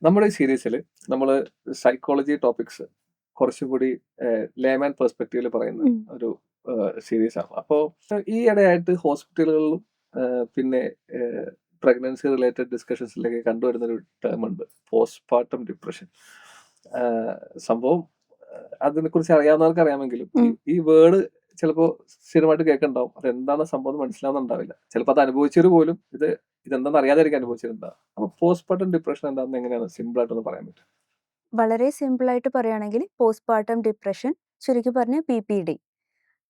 നമ്മുടെ ഈ സീരീസിൽ നമ്മൾ സൈക്കോളജി ടോപ്പിക്സ് കുറച്ചും കൂടി ലേമാൻ പെർസ്പെക്റ്റീവിൽ പറയുന്ന ഒരു സീരീസാണ്. അപ്പോൾ ഈ ഇടയായിട്ട് ഹോസ്പിറ്റലുകളിലും പിന്നെ പ്രഗ്നൻസി റിലേറ്റഡ് ഡിസ്കഷൻസിലൊക്കെ കണ്ടുവരുന്ന ഒരു ടേം ഉണ്ട്, പോസ്റ്റ്പാർട്ടം ഡിപ്രഷൻ. സംഭവം അതിനെക്കുറിച്ച് അറിയാവുന്നവർക്ക് അറിയാമെങ്കിലും ഈ വേർഡ് ചിലപ്പോൾ സ്ഥിരമായിട്ട് കേൾക്കുന്നുണ്ടാവും. അതെന്താണ് സംഭവം എന്ന് മനസ്സിലാവുന്നുണ്ടാവില്ല. ചിലപ്പോൾ അത് അനുഭവിച്ചവർ പോലും ഇതെന്താണെന്ന് അറിയാതായിരിക്കും അനുഭവിച്ചിട്ടുണ്ടാവും. അപ്പോൾ പോസ്റ്റ്പാർട്ടം ഡിപ്രഷൻ എന്താണെന്ന് എങ്ങനെയാണ് സിമ്പിൾ ആയിട്ടൊന്ന് പറയാൻ പറ്റും? വളരെ സിമ്പിൾ ആയിട്ട് പറയുകയാണെങ്കിൽ പോസ്റ്റ്പാർട്ടം ഡിപ്രഷൻ, ചുരുക്കി പറഞ്ഞ PPD,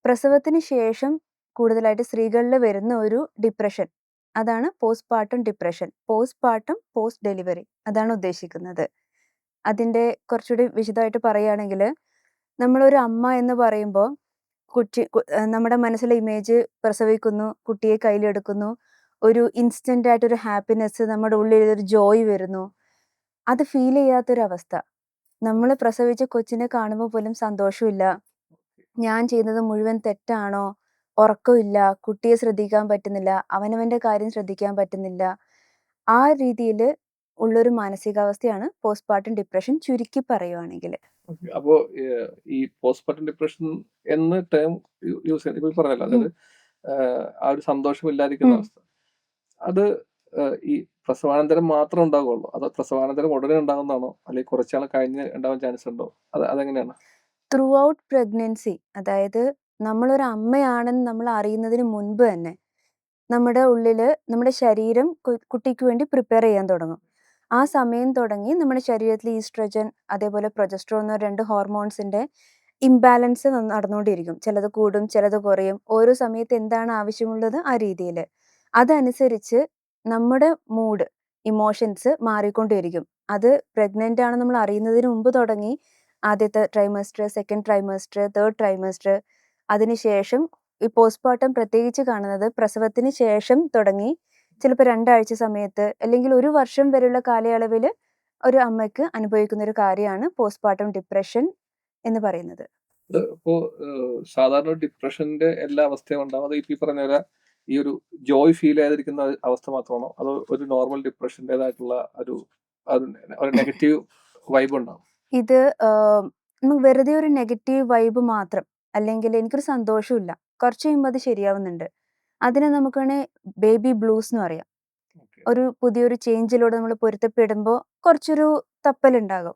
പ്രസവത്തിന് ശേഷം കൂടുതലായിട്ട് സ്ത്രീകളിൽ വരുന്ന ഒരു ഡിപ്രഷൻ. അതാണ് postpartum depression. Postpartum, post delivery, അതാണ് ഉദ്ദേശിക്കുന്നത്. അതിൻ്റെ കുറച്ചുകൂടി വിശദമായിട്ട് പറയുകയാണെങ്കിൽ, നമ്മളൊരു അമ്മ എന്ന് പറയുമ്പോൾ നമ്മുടെ മനസ്സിലെ ഇമേജ് പ്രസവിക്കുന്നു, കുട്ടിയെ കയ്യിലെടുക്കുന്നു, ഒരു ഇൻസ്റ്റൻ്റ് ആയിട്ടൊരു ഹാപ്പിനെസ്, നമ്മുടെ ഉള്ളിൽ ഒരു ജോയ് വരുന്നു. അത് ഫീൽ ചെയ്യാത്തൊരവസ്ഥ. നമ്മൾ പ്രസവിച്ച കൊച്ചിനെ കാണുമ്പോൾ പോലും സന്തോഷമില്ല. ഞാൻ ചെയ്യുന്നത് മുഴുവൻ തെറ്റാണോ? ഉറക്കമില്ല, കുട്ടിയെ ശ്രദ്ധിക്കാൻ പറ്റുന്നില്ല, അവനവൻ്റെ കാര്യം ശ്രദ്ധിക്കാൻ പറ്റുന്നില്ല. ആ രീതിയിൽ ഉള്ളൊരു മാനസികാവസ്ഥയാണ് പോസ്റ്റ്പാർട്ടം ഡിപ്രഷൻ, ചുരുക്കി പറയുവാണെങ്കിൽ. അപ്പോൾ ഈ പോസ്റ്റ്പാർട്ടം ഡിപ്രഷൻ എന്ന ടേം യൂസ് ചെയ്യുന്നത് ഇപ്പോൾ പറഞ്ഞല്ലോ, അതായത് ആ ഒരു സന്തോഷമില്ലാതിരിക്കുന്ന അവസ്ഥ, അത് ഈ പ്രസവാനന്തരം മാത്രം ഉണ്ടാകുള്ളൂ? അതോ പ്രസവാനന്തരം ഉടനെ ഉണ്ടാകുന്നതാണോ, അല്ലെങ്കിൽ കുറച്ചാൾ കഴിഞ്ഞ് ഉണ്ടാവാൻ ചാൻസ് ഉണ്ടോ? അതെങ്ങനെയാണ്? ത്രൂ ഔട്ട് പ്രഗ്നൻസി, അതായത് നമ്മളൊരു അമ്മയാണെന്ന് നമ്മൾ അറിയുന്നതിന് മുൻപ് തന്നെ നമ്മുടെ ഉള്ളിൽ നമ്മുടെ ശരീരം കുട്ടിക്ക് വേണ്ടി പ്രിപ്പയർ ചെയ്യാൻ തുടങ്ങും. ആ സമയം തുടങ്ങി നമ്മുടെ ശരീരത്തിൽ ഈസ്ട്രജൻ, അതേപോലെ പ്രൊജസ്ട്രോൺ എന്ന 2 ഹോർമോൺസിൻ്റെ ഇംബാലൻസ് നടന്നുകൊണ്ടിരിക്കും. ചിലത് കൂടും, ചിലത് കുറയും. ഓരോ സമയത്ത് എന്താണ് ആവശ്യമുള്ളത് ആ രീതിയിൽ. അതനുസരിച്ച് നമ്മുടെ മൂഡ്, ഇമോഷൻസ് മാറിക്കൊണ്ടിരിക്കും. അത് പ്രഗ്നൻ്റ് ആണെന്ന് നമ്മൾ അറിയുന്നതിന് മുമ്പ് തുടങ്ങി ആദ്യത്തെ trimester, second trimester, third trimester, അതിനുശേഷം ഈ പോസ്റ്റ്പാർട്ടം പ്രത്യേകിച്ച് കാണുന്നത് പ്രസവത്തിന് ശേഷം തുടങ്ങി ചിലപ്പോൾ 2 ആഴ്ച സമയത്ത്, അല്ലെങ്കിൽ 1 വർഷം വരെയുള്ള കാലയളവിൽ ഒരു അമ്മയ്ക്ക് അനുഭവിക്കുന്ന ഒരു കാര്യമാണ് പോസ്റ്റ്പാർട്ടം ഡിപ്രഷൻ എന്ന് പറയുന്നത്. ഇപ്പോ സാധാരണ ഡിപ്രഷന്റെ എല്ലാ അവസ്ഥയും ഉണ്ടാവും? അത് ഈ പറഞ്ഞ പോലെ ഈ ഒരു ജോയ് ഫീൽ ചെയ്തിരിക്കുന്ന അവസ്ഥ മാത്രമാണോ, അതോ ഒരു നോർമൽ ഡിപ്രഷൻ്റെതായിട്ടുള്ള ഒരു നെഗറ്റീവ് വൈബ് ഉണ്ടാവും? ഇത് നമുക്ക് വെറുതെ ഒരു നെഗറ്റീവ് വൈബ് മാത്രം, അല്ലെങ്കിൽ എനിക്കൊരു സന്തോഷമില്ല, കുറച്ച് കഴിയുമ്പോൾ അത് ശരിയാവുന്നുണ്ട്, അതിനെ നമുക്ക് വേണേൽ ബേബി ബ്ലൂസ് എന്ന് പറയാം. ഒരു പുതിയൊരു ചേഞ്ചിലൂടെ നമ്മൾ പൊരുത്തപ്പെടുമ്പോൾ കുറച്ചൊരു തപ്പലുണ്ടാകും.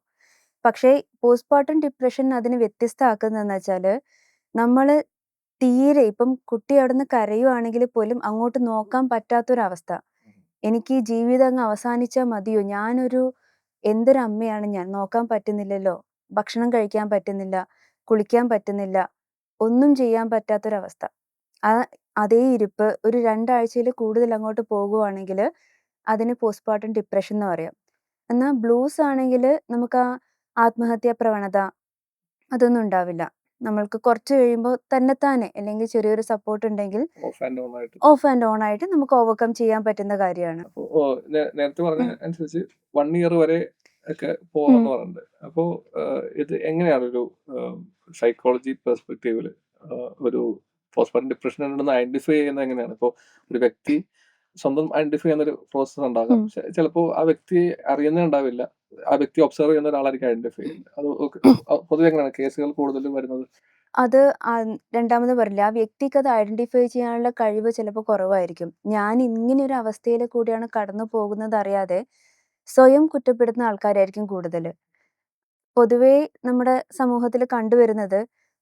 പക്ഷേ പോസ്റ്റ്പാർട്ടം ഡിപ്രഷൻ അതിന് വ്യത്യസ്തമാക്കുന്നതെന്ന് വെച്ചാൽ, നമ്മൾ തീരെ ഇപ്പം കുട്ടി അവിടുന്ന് കരയുവാണെങ്കിൽ പോലും അങ്ങോട്ട് നോക്കാൻ പറ്റാത്തൊരവസ്ഥ. എനിക്ക് ഈ ജീവിതം അങ്ങ് അവസാനിച്ചാൽ മതിയോ, എന്തൊരമ്മയാണ് ഞാൻ, നോക്കാൻ പറ്റുന്നില്ലല്ലോ, ഭക്ഷണം കഴിക്കാൻ പറ്റുന്നില്ല, കുളിക്കാൻ പറ്റുന്നില്ല, ഒന്നും ചെയ്യാൻ പറ്റാത്തൊരവസ്ഥ. അതേ ഇരിപ്പ് ഒരു 2 ആഴ്ചയിൽ കൂടുതൽ അങ്ങോട്ട് പോകുവാണെങ്കിൽ അതിന് പോസ്റ്റ്പാർട്ടം ഡിപ്രഷൻ എന്ന് പറയാം. എന്നാൽ ബ്ലൂസ് ആണെങ്കിൽ നമുക്ക് ആ ആത്മഹത്യാ പ്രവണത അതൊന്നും ഉണ്ടാവില്ല. നമ്മൾക്ക് കുറച്ച് കഴിയുമ്പോൾ തന്നെത്താനെ, അല്ലെങ്കിൽ ചെറിയൊരു സപ്പോർട്ട് ഉണ്ടെങ്കിൽ ഓഫ് ആൻഡ് ഓൺ ആയിട്ട് നമുക്ക് ഓവർകം ചെയ്യാൻ പറ്റുന്ന കാര്യമാണ്. നേരത്തെ പറഞ്ഞ അനുസരിച്ച് 1 ഇയർ വരെ ഒക്കെ പോകാന്ന് പറയുന്നുണ്ട്. അപ്പോൾ ഇത് എങ്ങനെയാണ് ഒരു സൈക്കോളജി പെർസ്പെക്റ്റീവില് ഒരു പോസ്റ്റ്പാർട്ടം ഡിപ്രഷൻ ഉണ്ടെന്ന് ഐഡന്റിഫൈ ചെയ്യുന്നത് എങ്ങനെയാണ്? ഇപ്പോൾ ഒരു വ്യക്തി സ്വന്തം ഐഡന്റിഫൈ ചെയ്യുന്ന ഒരു പ്രോസസ് ഉണ്ടാകാം. ചിലപ്പോൾ ആ വ്യക്തി അറിയുന്നുണ്ടാവില്ല, ആ വ്യക്തി ഒബ്സർവ് ചെയ്യുന്ന ഒരാളായിരിക്കും ഐഡന്റിഫൈ ചെയ്യുന്നത്. അത് പൊതുവെ എങ്ങനെയാണ് കേസുകൾ കൂടുതലും വരുന്നത്? അത് രണ്ടാമത് പറഞ്ഞില്ലേ, ആ വ്യക്തിക്ക് അത് ഐഡന്റിഫൈ ചെയ്യാനുള്ള കഴിവ് ചിലപ്പോൾ കുറവായിരിക്കും. ഞാൻ ഇങ്ങനെ ഒരു അവസ്ഥയിൽ കൂടിയാണ് കടന്നു പോകുന്നത് അറിയാതെ സ്വയം കുറ്റപ്പെടുത്തുന്ന ആൾക്കാരായിരിക്കും കൂടുതൽ. പൊതുവേ നമ്മുടെ സമൂഹത്തിൽ കണ്ടുവരുന്നത്,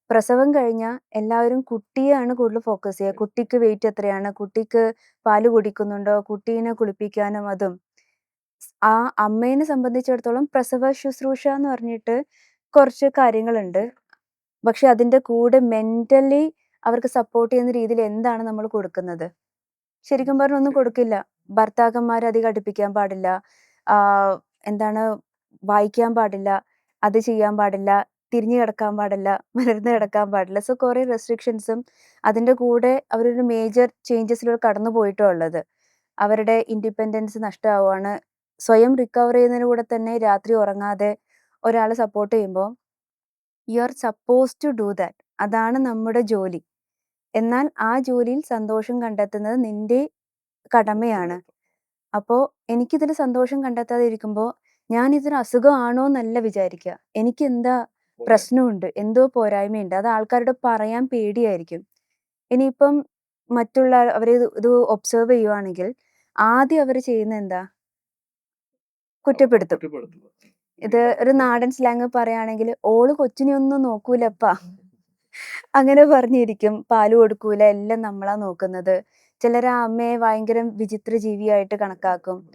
പ്രസവം കഴിഞ്ഞാൽ എല്ലാവരും കുട്ടിയെയാണ് കൂടുതൽ ഫോക്കസ് ചെയ്യുക. കുട്ടിക്ക് വെയിറ്റ് എത്രയാണ്, കുട്ടിക്ക് പാല് കുടിക്കുന്നുണ്ടോ, കുട്ടീനെ കുളിപ്പിക്കാനും അതും. ആ അമ്മേനെ സംബന്ധിച്ചിടത്തോളം പ്രസവ ശുശ്രൂഷ എന്ന് പറഞ്ഞിട്ട് കുറച്ച് കാര്യങ്ങളുണ്ട്. പക്ഷെ അതിൻ്റെ കൂടെ മെൻ്റലി അവർക്ക് സപ്പോർട്ട് ചെയ്യുന്ന രീതിയിൽ എന്താണ് നമ്മൾ കൊടുക്കുന്നത്? ശരിക്കും പറഞ്ഞാൽ ഒന്നും കൊടുക്കില്ല. ഭർത്താക്കന്മാരെ അധികം അടുപ്പിക്കാൻ പാടില്ല, എന്താണ് വായിക്കാൻ പാടില്ല, അത് ചെയ്യാൻ പാടില്ല, തിരിഞ്ഞു കിടക്കാൻ പാടില്ല, മലർന്ന് കിടക്കാൻ പാടില്ല. സോ കുറേ റെസ്ട്രിക്ഷൻസും അതിൻ്റെ കൂടെ അവരൊരു മേജർ ചേഞ്ചസിലൂടെ കടന്നു പോയിട്ടും ഉള്ളത്. അവരുടെ ഇൻഡിപെൻഡൻസ് നഷ്ടമാവുകയാണ്. സ്വയം റിക്കവർ ചെയ്യുന്നതിന് കൂടെ തന്നെ രാത്രി ഉറങ്ങാതെ ഒരാളെ സപ്പോർട്ട് ചെയ്യുമ്പോൾ you are suppose to do that. അതാണ് നമ്മുടെ ജോലി. എന്നാൽ ആ ജോലിയിൽ സന്തോഷം കണ്ടെത്തുന്നത് നിന്റെ കടമയാണ്. അപ്പോൾ എനിക്കിതിൽ സന്തോഷം കണ്ടെത്താതെ ഇരിക്കുമ്പോൾ ഞാനിതൊരു അസുഖമാണോ എന്നല്ല വിചാരിക്കുക. എനിക്കെന്താ പ്രശ്നമുണ്ട്, എന്തോ പോരായ്മയുണ്ട്. അത് ആൾക്കാരോട് പറയാൻ പേടിയായിരിക്കും. ഇനിയിപ്പം മറ്റുള്ള അവര് ഇത് ഒബ്സർവ് ചെയ്യുവാണെങ്കിൽ ആദ്യം അവര് ചെയ്യുന്നത് എന്താ? കുറ്റപ്പെടുത്തും. കുറ്റപ്പെടുത്തുക. ഇത് ഒരു നാടൻ സ്ലാങ് പറയുകയാണെങ്കിൽ, "ഓള് കൊച്ചിനെയൊന്നും നോക്കൂലപ്പാ." അങ്ങനെ പറഞ്ഞിരിക്കും. പാല് കൊടുക്കൂല, എല്ലാം നമ്മളാ നോക്കുന്നത്. ചിലര് ആ അമ്മയെ ഭയങ്കര വിചിത്ര ജീവിയായിട്ട് കണക്കാക്കും.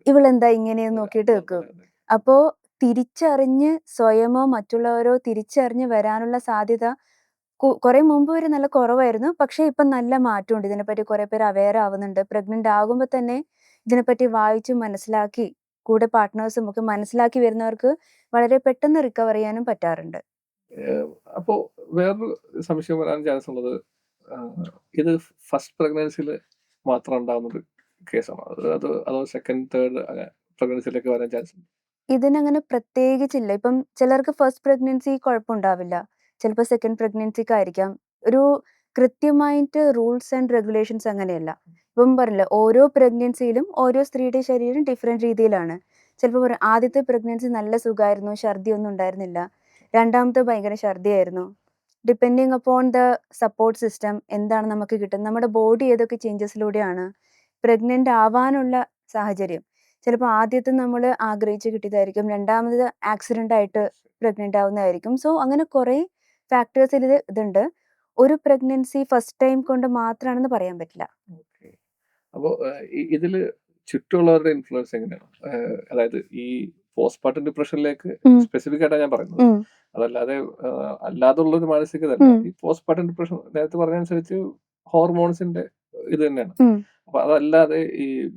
ഇവളെന്താ ഇങ്ങനെയെന്ന് നോക്കിയിട്ട് വെക്കും. അപ്പോ തിരിച്ചറിഞ്ഞ് സ്വയമോ മറ്റുള്ളവരോ തിരിച്ചറിഞ്ഞ് വരാനുള്ള സാധ്യത കുറെ മുമ്പ് വരെ നല്ല കുറവായിരുന്നു. പക്ഷേ ഇപ്പം നല്ല മാറ്റമുണ്ട്. ഇതിനെപ്പറ്റി കുറെ പേര് അവെയർ ആവുന്നുണ്ട്. പ്രഗ്നന്റ് ആകുമ്പോ തന്നെ ഇതിനെപ്പറ്റി വായിച്ച് മനസ്സിലാക്കി കൂടെ പാർട്ട്നേഴ്സും ഒക്കെ മനസ്സിലാക്കി വരുന്നവർക്ക് വളരെ പെട്ടെന്ന് റിക്കവർ ചെയ്യാനും പറ്റാറുണ്ട്. അപ്പോ വേറൊരു സംശയം വരാൻ ചാൻസ് ഉള്ളത്, ഇത് ഫസ്റ്റ് പ്രഗ്നൻസിയില് മാത്രം ഉണ്ടാവുന്നൊരു കേസാണോ? അതോ സെക്കൻഡ്, തേർഡ് പ്രഗ്നൻസിയിലേക്ക് വരാൻ ചാൻസ് ഉണ്ടോ? ഇതിനങ്ങനെ പ്രത്യേകിച്ചില്ല. ഇപ്പം ചിലർക്ക് ഫസ്റ്റ് പ്രഗ്നൻസി കുഴപ്പമുണ്ടാവില്ല. ചിലപ്പോൾ സെക്കൻഡ് പ്രഗ്നൻസിക്കായിരിക്കാം. ഒരു കൃത്യമായിട്ട് റൂൾസ് ആൻഡ് റെഗുലേഷൻസ് അങ്ങനെയല്ല. ഇപ്പം പറഞ്ഞില്ലേ, ഓരോ പ്രഗ്നൻസിയിലും ഓരോ സ്ത്രീയുടെ ശരീരം ഡിഫറെന്റ് രീതിയിലാണ്. ചിലപ്പോൾ പറയും ആദ്യത്തെ പ്രഗ്നൻസി നല്ല സുഖമായിരുന്നു, ഛർദിയൊന്നും ഉണ്ടായിരുന്നില്ല. രണ്ടാമത്തെ ഭയങ്കര ഛർദിയായിരുന്നു. Depending upon the support system എന്താണ് നമുക്ക് കിട്ടുന്നത്, നമ്മുടെ ബോഡി ഏതൊക്കെ ചേഞ്ചസിലൂടെയാണ് പ്രഗ്നന്റ് ആവാനുള്ള സാഹചര്യം. ചിലപ്പോൾ ആദ്യത്തെ നമ്മൾ ആഗ്രഹിച്ച് കിട്ടിയതായിരിക്കും. രണ്ടാമത് ആക്സിഡന്റ് ആയിട്ട് പ്രഗ്നന്റ് ആവുന്നതായിരിക്കും. സോ അങ്ങനെ കുറേ ഫാക്ടേഴ്സിൽ ഇതുണ്ട്. ഒരു പ്രഗ്നൻസി ഫസ്റ്റ് ടൈം കൊണ്ട് മാത്രമാണെന്ന് പറയാൻ പറ്റില്ല. ഓക്കെ. അപ്പോ ഇതില് ചുറ്റുമുള്ളവരുടെ ഇൻഫ്ലുവൻസ് എങ്ങനെയാണ്? അതായത് ഈ പോസ്റ്റ്പാർട്ടം ഡിപ്രഷനിലേക്ക് സ്പെസിഫിക് ആയിട്ടാണ് ഞാൻ പറയുന്നത്. ഉം. അതല്ലാതെ അല്ലാതുള്ളൊരു മാനസികതയല്ല. ഉം. ഈ പോസ്റ്റ്പാർട്ടം ഡിപ്രഷൻ നേരത്തെ പറഞ്ഞതനുസരിച്ച് ഹോർമോൺസിന്റെ ഇത് തന്നെയാണ്. ഉം. അപ്പൊ അതല്ലാതെ ഈ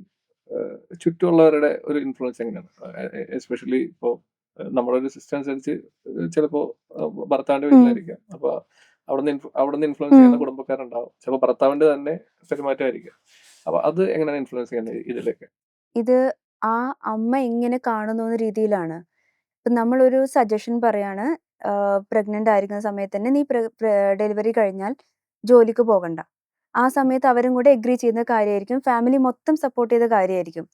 ചുറ്റുമുള്ളവരുടെ ഒരു ഇൻഫ്ലുവൻസ് എങ്ങനെയാണ്? എസ്പെഷ്യലി ഇപ്പോ നമ്മുടെ ഒരു സിസ്റ്റം അനുസരിച്ച് ചിലപ്പോ ഭർത്താവിന്റെ വീട്ടിലായിരിക്കാം. അപ്പൊ അവിടുന്ന് ഇൻഫ്ലുവൻസ് ചെയ്യുന്ന കുടുംബക്കാരുണ്ടാവും. ചിലപ്പോൾ ഭർത്താവിന്റെ തന്നെ പെരുമാറ്റമായിരിക്കാം. അപ്പൊ അത് എങ്ങനെയാണ് ഇൻഫ്ലുവൻസ് ചെയ്യുന്നത് ഇതിലേക്ക്? ഇത് ആ അമ്മ എങ്ങനെ കാണുന്നു എന്ന രീതിയിലാണ്. ഇപ്പം നമ്മളൊരു സജഷൻ പറയാണ്, പ്രഗ്നന്റ് ആയിരിക്കുന്ന സമയത്ത് തന്നെ നീ ഡെലിവറി കഴിഞ്ഞാൽ ജോലിക്ക് പോകണ്ട. ആ സമയത്ത് അവരും കൂടെ എഗ്രി ചെയ്യുന്ന കാര്യമായിരിക്കും. ഫാമിലി മൊത്തം സപ്പോർട്ട് ചെയ്ത കാര്യമായിരിക്കും.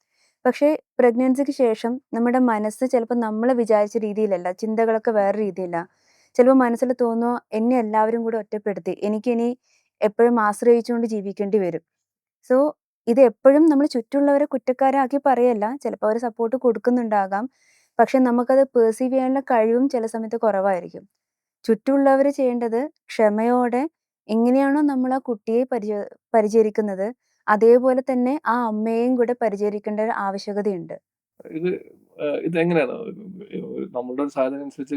പക്ഷേ പ്രഗ്നൻസിക്ക് ശേഷം നമ്മുടെ മനസ്സ് ചിലപ്പോൾ നമ്മൾ വിചാരിച്ച രീതിയിലല്ല, ചിന്തകളൊക്കെ വേറെ രീതിയില്ല. ചിലപ്പോൾ മനസ്സിൽ തോന്നുന്നു, എന്നെ എല്ലാവരും കൂടെ ഒറ്റപ്പെടുത്തി, എനിക്കിനി എപ്പോഴും ആശ്രയിച്ചുകൊണ്ട് ജീവിക്കേണ്ടി വരും. സോ ഇത് എപ്പോഴും നമ്മൾ ചുറ്റുമുള്ളവരെ കുറ്റക്കാരാക്കി പറയല്ല. ചിലപ്പോൾ അവർ സപ്പോർട്ട് കൊടുക്കുന്നുണ്ടാകാം. പക്ഷെ നമുക്കത് പെർസീവ് ചെയ്യാനുള്ള കഴിവും ചില സമയത്ത് കുറവായിരിക്കും. ചുറ്റുമുള്ളവർ ചെയ്യേണ്ടത് ക്ഷമയോടെ എങ്ങനെയാണോ നമ്മൾ ആ കുട്ടിയെ പരിചരിക്കുന്നത്, അതേപോലെ തന്നെ ആ അമ്മയെയും കൂടെ പരിചരിക്കേണ്ട ഒരു ആവശ്യകതയുണ്ട്. ഇത് ഇതെങ്ങനെയാണ്? നമ്മുടെ ഒരു സാഹചര്യം അനുസരിച്ച്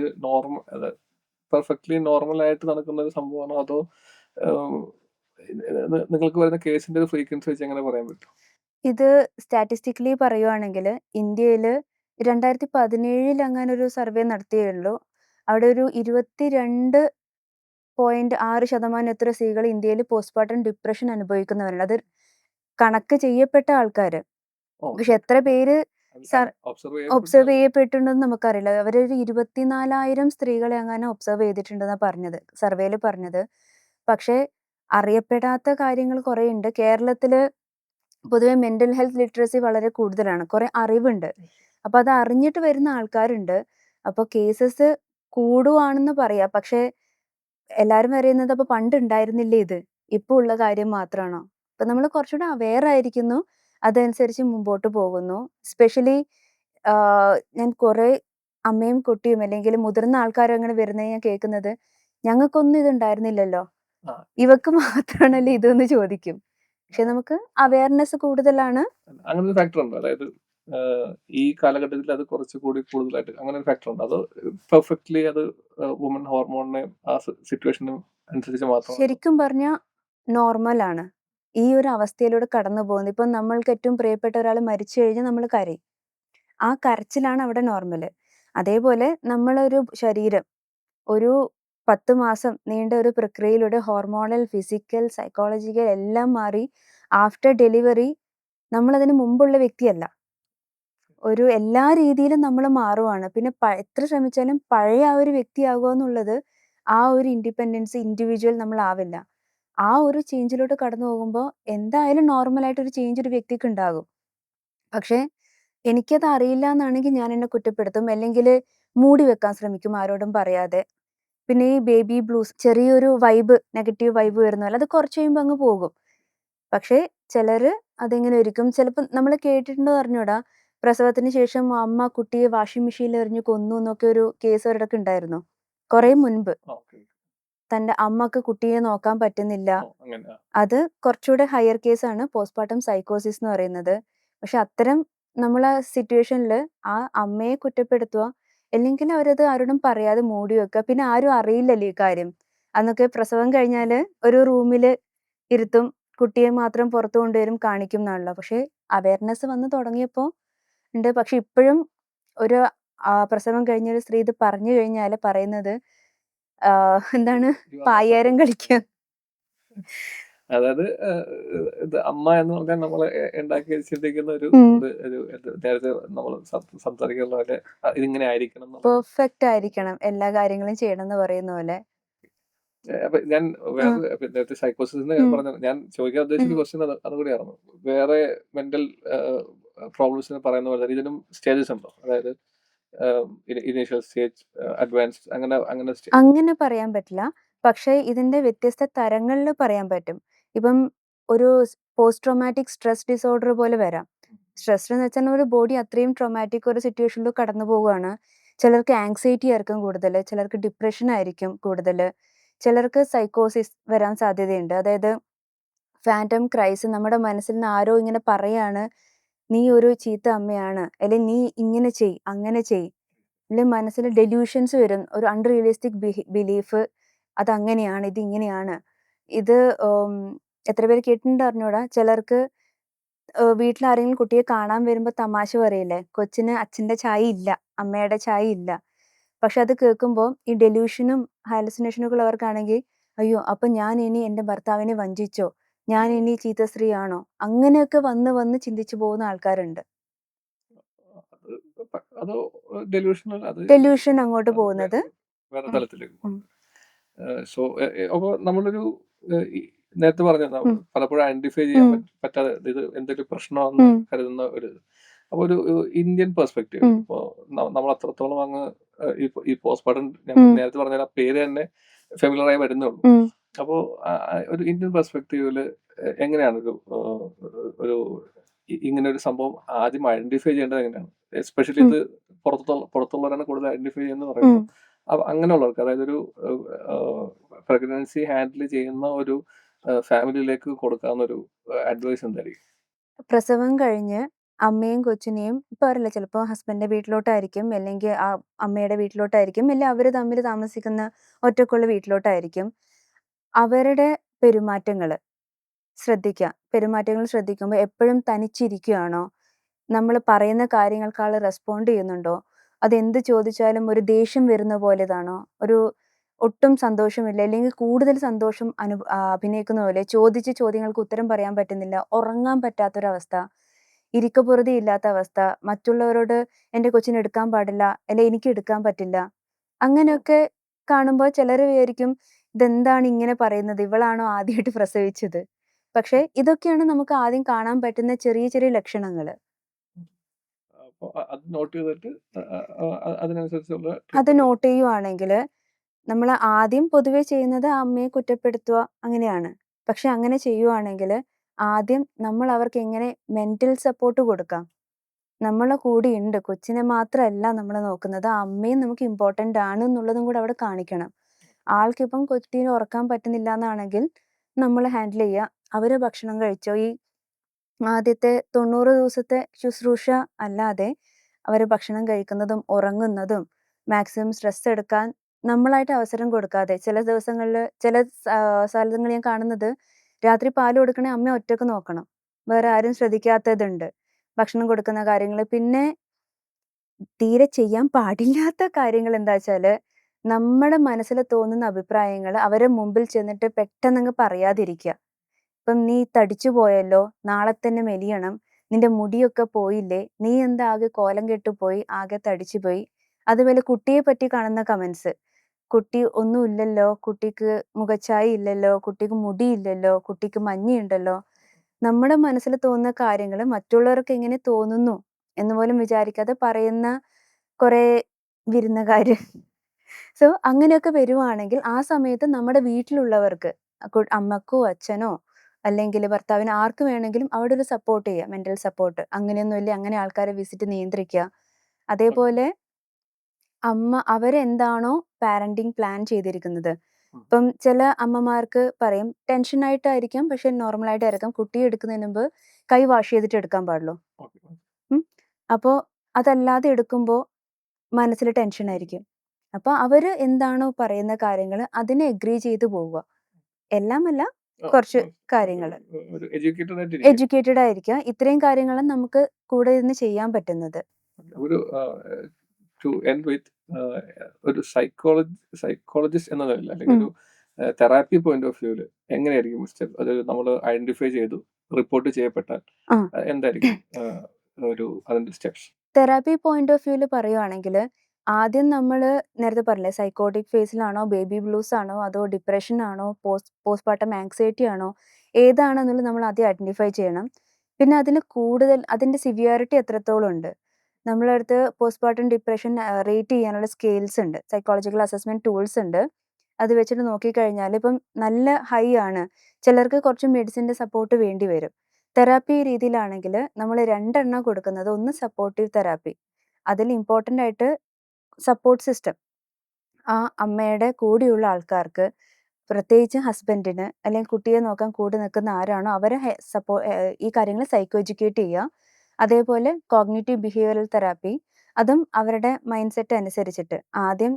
പെർഫെക്റ്റ്ലി നോർമൽ ആയിട്ട് നടക്കുന്ന ഒരു സംഭവമാണോ? അതോ ഏഹ്, നിങ്ങൾക്ക് വരുന്ന കേസിന്റെ ഒരു ഫ്രീക്വൻസി വെച്ച് എങ്ങനെ പറയാൻ പറ്റും? ഇത് സ്റ്റാറ്റിസ്റ്റിക്കലി പറയുവാണെങ്കിൽ ഇന്ത്യയിൽ 2017 അങ്ങനെ ഒരു സർവേ നടത്തിയുള്ളൂ. അവിടെ ഒരു 22.6% എത്ര സ്ത്രീകൾ ഇന്ത്യയിൽ പോസ്റ്റ്പാർട്ടം ഡിപ്രഷൻ അനുഭവിക്കുന്നവരുണ്ട്. അത് കണക്ക് ചെയ്യപ്പെട്ട ആൾക്കാര്. ഓ, പക്ഷെ എത്ര പേര് ഒബ്സർവ് ഒബ്സർവ് ചെയ്യപ്പെട്ട ചെയ്യപ്പെട്ടിട്ടുണ്ടെന്ന് നമുക്കറിയില്ല. അവരൊരു 24,000 സ്ത്രീകളെ അങ്ങനെ ഒബ്സർവ് ചെയ്തിട്ടുണ്ടെന്നാ പറഞ്ഞത്, സർവേയിൽ പറഞ്ഞത്. പക്ഷേ അറിയപ്പെടാത്ത കാര്യങ്ങൾ കുറേയുണ്ട്. കേരളത്തില് പൊതുവെ മെന്റൽ ഹെൽത്ത് ലിറ്ററസി വളരെ കൂടുതലാണ്. കുറെ അറിവുണ്ട്. അപ്പൊ അത് അറിഞ്ഞിട്ട് വരുന്ന ആൾക്കാരുണ്ട്. അപ്പൊ കേസസ് കൂടുവാണെന്ന് പറയാം. പക്ഷേ എല്ലാരും പറയുന്നത് അപ്പൊ പണ്ടുണ്ടായിരുന്നില്ലേ ഇത്? ഇപ്പൊ ഉള്ള കാര്യം മാത്രാണോ? അപ്പൊ നമ്മള് കുറച്ചുകൂടെ അവെയർ ആയിരിക്കുന്നു. അതനുസരിച്ച് മുമ്പോട്ട് പോകുന്നു. സ്പെഷ്യലി ഞാൻ കുറെ അമ്മയും കുട്ടിയും അല്ലെങ്കിൽ മുതിർന്ന ആൾക്കാരും അങ്ങനെ വരുന്നത് ഞാൻ കേൾക്കുന്നത്, "ഞങ്ങൾക്കൊന്നും ഇതുണ്ടായിരുന്നില്ലല്ലോ. ആ, ഇവക്ക് മാത്രാണല്ലോ ഇതെന്ന്" ചോദിക്കും. പക്ഷെ നമുക്ക് അവയർനെസ് കൂടുതലാണ്. അങ്ങനെ ഒരു ഫാക്ടർ ഉണ്ട്. അതായത് ഈ കാലഘട്ടത്തിൽ അത് കുറച്ചുകൂടി കൂടുതലായിട്ട് അങ്ങനെ ഒരു ഫാക്ടർ ഉണ്ട്. അത് പെർഫെക്റ്റ്ലി അത് വുമൺ ഹോർമോണിനെ ആ സിറ്റുവേഷനും അനുസരിച്ച് മാത്രമാണ്. ശരിക്കും പറഞ്ഞാ നോർമലാണ്. ഈ ഒരു അവസ്ഥയിലൂടെ കടന്നു പോകുന്നത്. ഇപ്പം നമ്മൾക്ക് ഏറ്റവും പ്രിയപ്പെട്ട ഒരാൾ മരിച്ചു കഴിഞ്ഞാൽ നമ്മൾ കരയും. ആ കരച്ചിലാണ് അവിടെ നോർമല്. അതേപോലെ നമ്മളൊരു ശരീരം ഒരു 10 മാസം നീണ്ട ഒരു പ്രക്രിയയിലൂടെ ഹോർമോണൽ, ഫിസിക്കൽ, സൈക്കോളജിക്കൽ എല്ലാം മാറി ആഫ്റ്റർ ഡെലിവറി നമ്മളതിന് മുമ്പുള്ള വ്യക്തിയല്ല. ഒരു എല്ലാ രീതിയിലും നമ്മൾ മാറുവാണ്. പിന്നെ എത്ര ശ്രമിച്ചാലും പഴയ ആ ഒരു വ്യക്തിയാകുക എന്നുള്ളത്, ആ ഒരു ഇൻഡിപെൻഡൻസ്, ഇൻഡിവിജ്വൽ നമ്മളാവില്ല. ആ ഒരു ചേഞ്ചിലോട്ട് കടന്നു പോകുമ്പോൾ എന്തായാലും നോർമലായിട്ടൊരു ചേഞ്ച് ഒരു വ്യക്തിക്ക് ഉണ്ടാകും. പക്ഷേ എനിക്കത് അറിയില്ലാന്നാണെങ്കി ഞാനെന്നെ കുറ്റപ്പെടുത്തും. അല്ലെങ്കില് മൂടി വെക്കാൻ ശ്രമിക്കും ആരോടും പറയാതെ. പിന്നെ ഈ ബേബി ബ്ലൂസ് ചെറിയൊരു നെഗറ്റീവ് വൈബ് വരുന്ന പോലെ അത് കുറച്ച് കഴിയുമ്പോ അങ്ങ് പോകും. പക്ഷേ ചിലര് അതിങ്ങനെ ഇരിക്കും. ചിലപ്പം നമ്മള് കേട്ടിട്ടുണ്ടോ അറിഞ്ഞൂടാ. പ്രസവത്തിന് ശേഷം അമ്മ കുട്ടിയെ വാഷിംഗ് മെഷീനിൽ എറിഞ്ഞ് കൊന്നു എന്നൊക്കെ ഒരു കേസ് ഒരിടക്ക് ഉണ്ടായിരുന്നു. കുറേ യെസ്. മുൻപ്. ഓക്കെ. തന്റെ അമ്മക്ക് കുട്ടിയെ നോക്കാൻ പറ്റുന്നില്ല. അങ്ങനെ. അത് കുറച്ചുകൂടെ ഹയർ കേസാണ് പോസ്റ്റ്പാർട്ടം സൈക്കോസിസ് എന്ന് പറയുന്നത്. പക്ഷെ അത്തരം നമ്മളാ സിറ്റുവേഷനില് ആ അമ്മയെ കുറ്റപ്പെടുത്തുക, അല്ലെങ്കിൽ അവരത് ആരോടും പറയാതെ മൂടി വെക്കുക. പിന്നെ ആരും അറിയില്ലല്ലോ ഈ കാര്യം. അന്നൊക്കെ പ്രസവം കഴിഞ്ഞാല് ഒരു റൂമില് ഇരുത്തും. കുട്ടിയെ മാത്രം പുറത്ത് കൊണ്ടുവരും കാണിക്കും എന്നാണല്ലോ. പക്ഷെ അവയർനെസ് വന്ന് തുടങ്ങിയപ്പോ ഉണ്ട്. പക്ഷെ ഇപ്പഴും ഒരു പ്രസവം കഴിഞ്ഞ ഒരു സ്ത്രീ ഇത് പറഞ്ഞു കഴിഞ്ഞാല് പറയുന്നത് എന്താണ് You are not പായ്യേരം supposed to. കളിക്കുക. അതായത് ഇത് അമ്മ എന്ന് പറഞ്ഞാൽ നമ്മള് ഉണ്ടാക്കി വെച്ചിരിക്കുന്ന ഒരു ഉം. ഒരു ഒരു ഇത് നേരത്തെ നമ്മൾ സംസാരിക്കുന്ന പോലെ ഇതിങ്ങനെ ആയിരിക്കണം എന്നുള്ളത്. പെർഫെക്റ്റ് ആയിരിക്കണം. എല്ലാ കാര്യങ്ങളും ചെയ്യണമെന്ന് പറയുന്ന പോലെ. അപ്പൊ ഞാൻ ആ. വേറെ നേരത്തെ സൈക്കോസിസിന് ഉം. പറഞ്ഞ ഞാൻ ചോദിക്കാൻ ഉദ്ദേശിച്ച ഉം. ക്വസ്റ്റ്യൻ അതുകൂടിയായിരുന്നു. വേറെ മെന്റൽ പ്രോബ്ലംസിന് പറയുന്ന പോലെ തന്നെ ഇതിനും സ്റ്റേജസ് ഉണ്ടോ? അതായത് ഇനീഷ്യൽ സ്റ്റേജ്, അഡ്വാൻസ്ഡ്, അങ്ങനെ അങ്ങനെ അങ്ങനെ പറയാൻ പറ്റില്ല. പക്ഷേ ഇതിന്റെ വ്യത്യസ്ത തരങ്ങളില് പറയാൻ പറ്റും. ഇപ്പം ഒരു പോസ്റ്റ് ട്രോമാറ്റിക് സ്ട്രെസ് ഡിസോർഡർ പോലെ വരാം. സ്ട്രെസ് എന്ന് വെച്ചാൽ ഒരു ബോഡി അത്രയും ട്രോമാറ്റിക് ഒരു സിറ്റുവേഷനിൽ കടന്നു പോവുകയാണ്. ചിലർക്ക് ആങ്സൈറ്റി ആയിരിക്കും കൂടുതല്. ചിലർക്ക് ഡിപ്രഷൻ ആയിരിക്കും കൂടുതല്. ചിലർക്ക് സൈക്കോസിസ് വരാൻ സാധ്യതയുണ്ട്. അതായത് ഫാന്റം ക്രൈസ് നമ്മുടെ മനസ്സിൽ നിന്ന് ആരോ ഇങ്ങനെ പറയാണ്, "നീ ഒരു ചീത്ത അമ്മയാണ്." അല്ലെങ്കിൽ "നീ ഇങ്ങനെ ചെയ്, അങ്ങനെ ചെയ്." അല്ലെ മനസ്സിൽ ഡെലൂഷൻസ് വരും. ഒരു അൺറിയലിസ്റ്റിക് ബിലീഫ് അതങ്ങനെയാണ്, ഇതിങ്ങനെയാണ്. ഇത് എത്ര പേര് കേട്ടിട്ടുണ്ടോ അറിഞ്ഞൂടാ. ചിലർക്ക് വീട്ടിലാരെങ്കിലും കുട്ടിയെ കാണാൻ വരുമ്പോ തമാശ പറയില്ലേ, കൊച്ചിന് അച്ഛന്റെ ചായ ഇല്ല, അമ്മയുടെ ചായ ഇല്ല. പക്ഷെ അത് കേൾക്കുമ്പോ ഈ ഡെലൂഷനും ഹാലുസിനേഷനും ഒക്കെ ഉള്ളവർക്കാണെങ്കിൽ, അയ്യോ അപ്പൊ ഞാൻ ഇനി എന്റെ ഭർത്താവിനെ വഞ്ചിച്ചോ, ഞാൻ ഇനി ചീത്ത സ്ത്രീയാണോ, അങ്ങനെയൊക്കെ വന്ന് വന്ന് ചിന്തിച്ചു പോകുന്ന ആൾക്കാരുണ്ട്. അതോ ഡെലൂഷണൽ, അത് ഡെലൂഷൻ അങ്ങോട്ട് അത് പോകുന്നത്. വേറെ ഉം. തലത്തിലേക്ക് ഉം. പോകുന്നത്. സോ അപ്പോൾ നമ്മളൊരു നേരത്തെ പറഞ്ഞ ഉം. പലപ്പോഴും ഐഡന്റിഫൈ ചെയ്യാൻ ഉം. പറ്റാതെ ഇത് എന്തൊരു പ്രശ്നമാണെന്ന് ഉം. കരുതുന്ന ഒരു ഇത്. അപ്പോൾ ഒരു ഇന്ത്യൻ പെർസ്പെക്റ്റീവ് ഉം. ഇപ്പോൾ നമ്മൾ അത്രത്തോളം അങ്ങ് ഈ പോസ്റ്റ്മോർട്ടം ഞാൻ ഉം. നേരത്തെ പറഞ്ഞ ആ പേര് തന്നെ ഫെമിലറായി വരുന്നേ ഉള്ളൂ. ഉം. അപ്പോൾ ഒരു ഇന്ത്യൻ പെർസ്പെക്റ്റീവിൽ എങ്ങനെയാണ് ഒരു ഇങ്ങനെ ഒരു സംഭവം ആദ്യം ഐഡന്റിഫൈ ചെയ്യേണ്ടത് എങ്ങനെയാണ്? എസ്പെഷ്യലി ഉം. ഇത് പുറത്തുള്ളവരാണ് കൂടുതൽ ഐഡന്റിഫൈ ചെയ്യുന്നത് ഉം. പറയുമ്പോൾ അങ്ങനെയുള്ളവർക്ക്, അതായത് ഒരു പ്രഗ്നൻസി ഹാൻഡിൽ ചെയ്യുന്ന ഒരു ഫാമിലിയിലേക്ക് കൊടുക്കാവുന്ന ഒരു അഡ്വൈസ് എന്തായിരിക്കും? പ്രസവം കഴിഞ്ഞ് അമ്മയും കൊച്ചിനെയും ഇപ്പൊ അറിയില്ല, ചിലപ്പോ ഹസ്ബൻഡിന്റെ വീട്ടിലോട്ടായിരിക്കും, അല്ലെങ്കിൽ ആ അമ്മയുടെ വീട്ടിലോട്ടായിരിക്കും, അല്ലെങ്കിൽ അവര് തമ്മിൽ താമസിക്കുന്ന ഒറ്റക്കുള്ള വീട്ടിലോട്ടായിരിക്കും. അവരുടെ പെരുമാറ്റങ്ങള് ശ്രദ്ധിക്കുക. പെരുമാറ്റങ്ങൾ ശ്രദ്ധിക്കുമ്പോൾ എപ്പോഴും തനിച്ചിരിക്കുകയാണോ? നമ്മൾ പറയുന്ന കാര്യങ്ങൾക്ക് ആള് റെസ്പോണ്ട് ചെയ്യുന്നുണ്ടോ? അതെന്ത് ചോദിച്ചാലും ഒരു ദേഷ്യം വരുന്ന പോലെതാണോ? ഒരു ഒട്ടും സന്തോഷമില്ല, അല്ലെങ്കിൽ കൂടുതൽ സന്തോഷം അഭിനയിക്കുന്ന പോലെ ചോദിച്ച ചോദ്യങ്ങൾക്ക് ഉത്തരം പറയാൻ പറ്റുന്നില്ല, ഉറങ്ങാൻ പറ്റാത്തൊരവസ്ഥ, ഇരിക്കപ്പൊറുതി ഇല്ലാത്ത അവസ്ഥ, മറ്റുള്ളവരോട് "എന്റെ കൊച്ചിനെ എടുക്കാൻ പാടില്ല" അല്ലെ "എനിക്ക് എടുക്കാൻ പറ്റില്ല", അങ്ങനെയൊക്കെ കാണുമ്പോൾ ചിലര് വിചാരിക്കും, "ഇതെന്താണ് ഇങ്ങനെ പറയുന്നത്? ഇവളാണോ ആദ്യമായിട്ട് പ്രസവിച്ചത്?" പക്ഷേ ഇതൊക്കെയാണ് നമുക്ക് ആദ്യം കാണാൻ പറ്റുന്ന ചെറിയ ചെറിയ ലക്ഷണങ്ങള്. അപ്പോൾ അത് നോട്ട് ചെയ്തിട്ട് അതിനനുസരിച്ചുള്ള അത് ട്രീറ്റ്മെന്റ്. നോട്ട് ചെയ്യുവാണെങ്കില് നമ്മള് ആദ്യം പൊതുവെ ചെയ്യുന്നത് ആ അമ്മയെ കുറ്റപ്പെടുത്തുക അങ്ങനെയാണ്. പക്ഷെ അങ്ങനെ ചെയ്യുവാണെങ്കില് ആദ്യം നമ്മൾ അവർക്ക് എങ്ങനെ മെന്റൽ സപ്പോർട്ട് കൊടുക്കാം. നമ്മളെ കൂടെയുണ്ട്. കൊച്ചിനെ മാത്രല്ല നമ്മള് നോക്കുന്നത്. ആ അമ്മയും നമുക്ക് ഇമ്പോർട്ടന്റ് ആണ് എന്നുള്ളതും കൂടെ അവിടെ കാണിക്കണം. ആൾക്കിപ്പം കുട്ടീനെ ഉറക്കാൻ പറ്റുന്നില്ലാന്നാണെങ്കിൽ നമ്മള് ഹാൻഡിൽ ചെയ്യുക. അവര് ഭക്ഷണം കഴിച്ചോ? ഈ ആദ്യത്തെ 90 ദിവസത്തെ ശുശ്രൂഷ അല്ലാതെ അവര് ഭക്ഷണം കഴിക്കുന്നതും ഉറങ്ങുന്നതും മാക്സിമം സ്ട്രെസ് എടുക്കാൻ നമ്മളായിട്ട് അവസരം കൊടുക്കാതെ, ചില ദിവസങ്ങളില് ചില സ്ഥലങ്ങളിൽ ഞാൻ കാണുന്നത്, രാത്രി പാല് കൊടുക്കണേ അമ്മ ഒറ്റക്ക് നോക്കണം. വേറെ ആരും ശ്രദ്ധിക്കാത്തതുണ്ട്. ഭക്ഷണം കൊടുക്കുന്ന കാര്യങ്ങള്. പിന്നെ തീരെ ചെയ്യാൻ പാടില്ലാത്ത കാര്യങ്ങൾ എന്താച്ചാല്, നമ്മടെ മനസ്സില് തോന്നുന്ന അഭിപ്രായങ്ങള് അവരെ മുമ്പിൽ ചെന്നിട്ട് പെട്ടെന്നങ്ങ് പറയാതിരിക്കുക. ഇപ്പം "നീ തടിച്ചു പോയല്ലോ, നാളെ തന്നെ മെലിയണം, നിന്റെ മുടിയൊക്കെ പോയില്ലേ, നീ എന്താ ആകെ കോലം കെട്ട് പോയി, ആകെ തടിച്ചു പോയി." അതുപോലെ കുട്ടിയെ പറ്റി കാണുന്ന കമന്റ്സ്. "കുട്ടി ഒന്നുമില്ലല്ലോ, കുട്ടിക്ക് മുഖച്ഛായ ഇല്ലല്ലോ, കുട്ടിക്ക് മുടിയില്ലല്ലോ, കുട്ടിക്ക് മഞ്ഞയുണ്ടല്ലോ." നമ്മുടെ മനസ്സിൽ തോന്നുന്ന കാര്യങ്ങള് മറ്റുള്ളവർക്ക് എങ്ങനെ തോന്നുന്നു എന്ന് പോലും വിചാരിക്കാതെ പറയുന്ന കുറേ വിരുന്നുകാര്. സോ അങ്ങനെയൊക്കെ വരുവാണെങ്കിൽ ആ സമയത്ത് നമ്മുടെ വീട്ടിലുള്ളവർക്ക് അമ്മക്കോ അച്ഛനോ അല്ലെങ്കിൽ ഭർത്താവിനോ ആർക്ക് വേണമെങ്കിലും അവിടെ ഒരു സപ്പോർട്ട് ചെയ്യുക, മെന്റൽ സപ്പോർട്ട്. അങ്ങനെയൊന്നുമില്ല, അങ്ങനെ ആൾക്കാരെ വിസിറ്റ് നിയന്ത്രിക്കുക. അതേപോലെ അവരെന്താണോ പാരന്റിങ് പ്ലാൻ ചെയ്തിരിക്കുന്നത്. ഇപ്പം ചില അമ്മമാർക്ക് പറയും ടെൻഷനായിട്ടായിരിക്കാം, പക്ഷെ നോർമലായിട്ടായിരിക്കാം കുട്ടിയെ എടുക്കുന്നതിന് മുമ്പ് കൈ വാഷ് ചെയ്തിട്ട് എടുക്കാൻ പാടുള്ളൂ. അപ്പോ അതല്ലാതെ എടുക്കുമ്പോൾ മനസ്സിൽ ടെൻഷനായിരിക്കും. അപ്പൊ അവര് എന്താണോ പറയുന്ന കാര്യങ്ങള് അതിനെ എഗ്രി ചെയ്ത് പോവുക. എല്ലാമല്ല, കുറച്ച് കാര്യങ്ങള്. ഒരു എഡ്യൂക്കേറ്റഡ് ആയിട്ടിരിക്കുക. എഡ്യൂക്കേറ്റഡ് ആയിരിക്കുക. ഇത്രയും കാര്യങ്ങളാണ് നമുക്ക് കൂടെ ഇരുന്ന് ചെയ്യാൻ പറ്റുന്നത്. ഒരു ടു എൻഡ് വിത്ത് ഒരു സൈക്കോളജിസ്റ്റ് എന്ന നിലയിൽ അല്ലെങ്കിൽ ഒരു തെറാപ്പി പോയിന്റ് ഓഫ് വ്യൂല് എങ്ങനെയായിരിക്കും സ്റ്റെപ്പ്? അത് നമ്മൾ ഐഡന്റിഫൈ ചെയ്തു റിപ്പോർട്ട് ചെയ്യപ്പെട്ടാൽ എന്തായിരിക്കും ഒരു അതിന്റെ സ്റ്റെപ്സ്? തെറാപ്പി പോയിന്റ് ഓഫ് വ്യൂല് പറയുവാണെങ്കിൽ ആദ്യം നമ്മൾ നേരത്തെ പറഞ്ഞില്ലേ, സൈക്കോട്ടിക് ഫേസിലാണോ, ബേബി ബ്ലൂസ് ആണോ, അതോ ഡിപ്രഷൻ ആണോ, പോസ്റ്റ്മോർട്ടം ആങ്സൈറ്റി ആണോ, ഏതാണെന്നുള്ളത് നമ്മൾ ആദ്യം ഐഡന്റിഫൈ ചെയ്യണം. പിന്നെ അതിൽ കൂടുതൽ അതിന്റെ സിവിയറിറ്റി എത്രത്തോളം ഉണ്ട്. നമ്മളടുത്ത് പോസ്റ്റ്മോർട്ടം ഡിപ്രഷൻ റേറ്റ് ചെയ്യാനുള്ള സ്കെയിൽസ് ഉണ്ട്, സൈക്കോളജിക്കൽ അസസ്മെന്റ് ടൂൾസ് ഉണ്ട്. അത് വെച്ചിട്ട് നോക്കിക്കഴിഞ്ഞാൽ ഇപ്പം നല്ല ഹൈ ആണ്, ചിലർക്ക് കുറച്ച് മെഡിസിന്റെ സപ്പോർട്ട് വേണ്ടി വരും. തെറാപ്പി രീതിയിലാണെങ്കിൽ നമ്മൾ 2 എണ്ണം കൊടുക്കുന്നത്. ഒന്ന് സപ്പോർട്ടീവ് തെറാപ്പി. അതിൽ ഇമ്പോർട്ടൻ്റ് ആയിട്ട് സപ്പോർട്ട് സിസ്റ്റം. ആ അമ്മയുടെ കൂടെയുള്ള ആൾക്കാർക്ക്, പ്രത്യേകിച്ച് ഹസ്ബൻഡിന് അല്ലെങ്കിൽ കുട്ടിയെ നോക്കാൻ കൂടെ നിൽക്കുന്ന ആരാണോ അവരെ ഈ കാര്യങ്ങൾ സൈക്കോ എഡ്യൂക്കേറ്റ് ചെയ്യുക. അതേപോലെ കോഗ്നിറ്റീവ് ബിഹേവിയറൽ തെറാപ്പി, അതും അവരുടെ മൈൻഡ് സെറ്റ് അനുസരിച്ചിട്ട്. ആദ്യം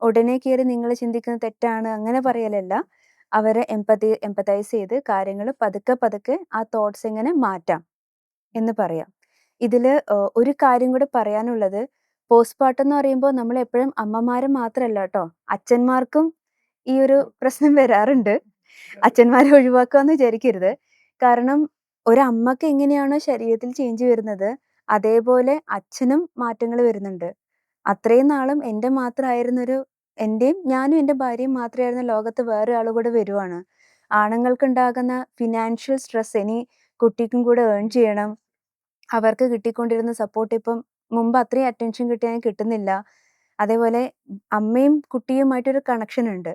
ഉടനെ കയറി നിങ്ങൾ ചിന്തിക്കുന്നത് തെറ്റാണ് അങ്ങനെ പറയലല്ല, അവരെ എംപതൈസ് ചെയ്ത് കാര്യങ്ങൾ പതുക്കെ പതുക്കെ ആ തോട്ട്സ് എങ്ങനെ മാറ്റാം എന്ന് പറയാം. ഇതിൽ ഒരു കാര്യം കൂടെ പറയാനുള്ളത്, പോസ്റ്റ്മോർട്ടം എന്ന് പറയുമ്പോൾ നമ്മൾ എപ്പോഴും അമ്മമാരെ മാത്രമല്ല കേട്ടോ, അച്ഛന്മാർക്കും ഈ ഒരു പ്രശ്നം വരാറുണ്ട്. അച്ഛന്മാരെ ഒഴിവാക്കാന്ന് വിചാരിക്കരുത്. കാരണം ഒരമ്മക്ക് എങ്ങനെയാണോ ശരീരത്തിൽ ചേഞ്ച് വരുന്നത്, അതേപോലെ അച്ഛനും മാറ്റങ്ങൾ വരുന്നുണ്ട്. അത്രയും നാളും എൻ്റെ മാത്രമായിരുന്നൊരു ഞാനും എൻ്റെ ഭാര്യയും മാത്രമായിരുന്ന ലോകത്ത് വേറെ ആൾ കൂടെ വരുവാണ്. ആണുങ്ങൾക്കുണ്ടാകുന്ന ഫിനാൻഷ്യൽ സ്ട്രെസ് ഇനി കുട്ടിക്കും കൂടെ ഏൺ ചെയ്യണം. അവർക്ക് കിട്ടിക്കൊണ്ടിരുന്ന സപ്പോർട്ട് ഇപ്പം മുമ്പ് അത്രയും അറ്റൻഷൻ കിട്ടുന്നില്ല. അതേപോലെ അമ്മയും കുട്ടിയുമായിട്ടൊരു കണക്ഷൻ ഉണ്ട്.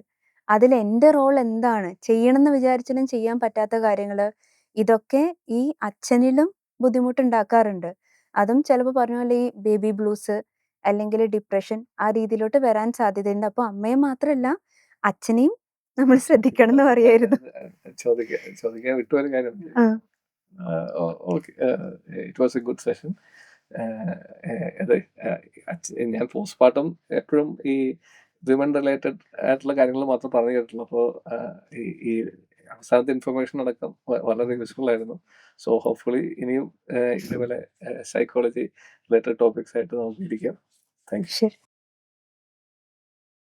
അതിൽ എൻ്റെ റോൾ എന്താണ്, ചെയ്യണമെന്ന് വിചാരിച്ചാലും ചെയ്യാൻ പറ്റാത്ത കാര്യങ്ങള്, ഇതൊക്കെ ഈ അച്ഛനിലും ബുദ്ധിമുട്ടുണ്ടാക്കാറുണ്ട്. അതും ചിലപ്പോൾ പറഞ്ഞ പോലെ ഈ ബേബി ബ്ലൂസ് അല്ലെങ്കിൽ ഡിപ്രഷൻ ആ രീതിയിലോട്ട് വരാൻ സാധ്യതയുണ്ട്. അപ്പോൾ അമ്മയെ മാത്രമല്ല അച്ഛനെയും നമ്മൾ ശ്രദ്ധിക്കണം എന്ന് പറയായിരുന്നു. ചോദിക്കാൻ വിട്ടുപോയ കാര്യം. It was A good session. അതെ, ഞാൻ പോസ്റ്റ്മോർട്ടം എപ്പോഴും ഈ വിമൻ റിലേറ്റഡ് ആയിട്ടുള്ള കാര്യങ്ങൾ മാത്രം പറഞ്ഞു കേട്ടിട്ടുള്ളൂ. അപ്പോൾ ഈ അവസാനത്തെ ഇൻഫർമേഷൻ അടക്കം വളരെ യൂസ്ഫുൾ ആയിരുന്നു. സോ ഹോപ്പ്ഫുള്ളി ഇനിയും ഇതേപോലെ സൈക്കോളജി റിലേറ്റഡ് ടോപ്പിക്സ് ആയിട്ട് നമുക്ക് ഇരിക്കാം. Thank you.